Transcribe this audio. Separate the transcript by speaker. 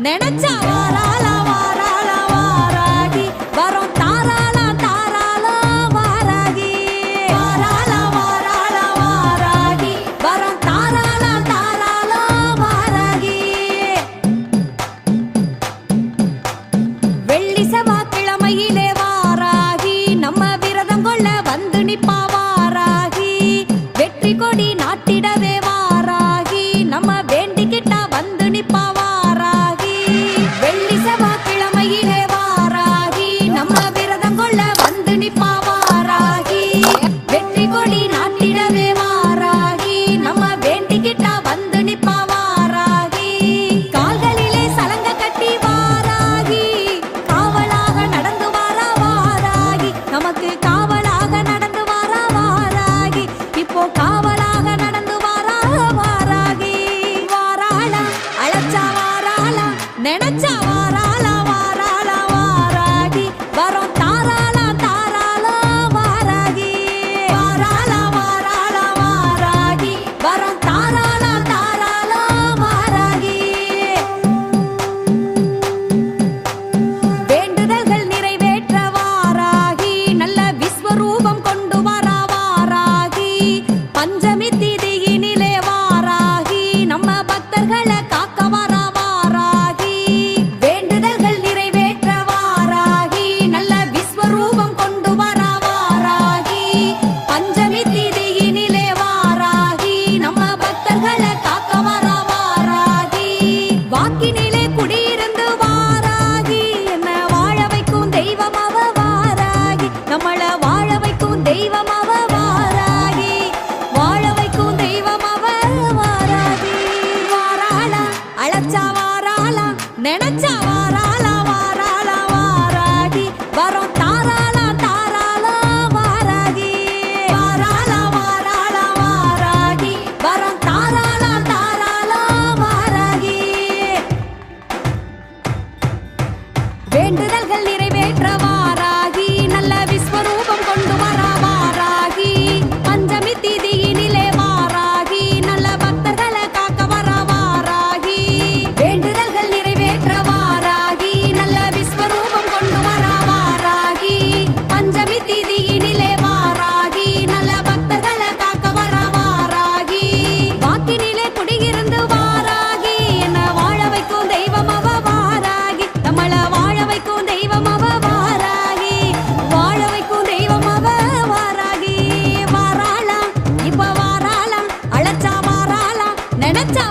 Speaker 1: நினைச்சா வாராளா வாராளா வாராகி வரும் தாராளா தாராளா வாராகி வாராளா வாராளா வாராகி வரும் தாராளா தாராளா வாராகி வெள்ளி செவ்வாய்க்கிழமையிலே வாராகி நம்ம விரதம் கொள்ள வந்து நிப்பா வாராகி வெற்றி கொடி நாட்டிடவே வாராகி நம்ம வேண்டிக்கிட்டா வந்து நிப்பா வாராகி வெள்ளி செவ்வாய்க்கிழமையிலே வாராகி நம்ம விரதம் கொள்ள வந்து நிப்பா வாராகி வெற்றி கொடி நாட்டிடவே வாராகி நம்ம வேண்டிக்கிட்டா வந்து நிப்பா வாராகி கால்களிலே சலங்க கட்டி வாராகி காவலாக நடந்து வாரா வாராகி நமக்கு காவலாக நடந்து வாரா வாராகி இப்போ காவலாக நடந்து வாரா வாராகி வாராளா அழைச்சா வாராளா நினைச்சா வாராளா வாராளா வாராகி வரும் தாராளா தாராளா வாராகி வாராளா வாராளா வாராகி வரும் தாராளா தாராளா வாராகி வேண்டுதல்கள் நிறைவேற்ற வாராகி நல்ல விஸ்வரூபம் கொண்டு வரா வாராகி பஞ்சமி திதியினிலே வாராகி நம்ம பக்தர்களை காக்க வரா வாராகி வேண்டுதல்கள் நிறைவேற்ற வாராகி நல்ல விஸ்வரூபம் கொண்டு வரா வாராகி பஞ்சமி திதியினிலே வாராகி நம்ம பக்தர்களை காக்க வரா வாராகி வாக்கினிலே குடியிருந்து வாராகி என்ன வாழ வைக்கும் தெய்வம் அவ வாராகி நம்மள வாழ வைக்கும் தெய்வம் அவ வாராகி வாழ வைக்கும் தெய்வம் அவ வாராகி வாராளா அழைச்சா வாராளா நினைச்சா வாராளா வாராளா வாராகி வரும் தாராளா தாராளா வாராகி வாராளா வாராளா வாராகி வரும் தாராளா தாராளா வாராகி வேண்டுதல்கள் நிறைவேற்ற வாராகி நல்ல விஸ்வரூபம் கொண்டு வரா வாராகி பஞ்சமி திதியினிலே வாராகி நல்ல பக்தர்களை காக்க வரா வாராகி வேண்டுதல்கள் நிறைவேற்ற வாராகி நல்ல விஸ்வரூபம் கொண்டு வரா வாராகி பஞ்சமி திதியினிலே வாராகி நல்ல பக்தர்களை காக்க வரா வாராகி வாக்கினிலே குடியிருந்து வாராகி என்ன வாழ வைக்கும் தெய்வம் அவ வாராகி நம்மள வாழ வைக்கும் தெய்வம் அவ வாராகி வாழ வைக்கும் தெய்வம் அவ வாராகி வாராளா இப்ப வாராளா அழைச்சா வாராளா நினைச்சா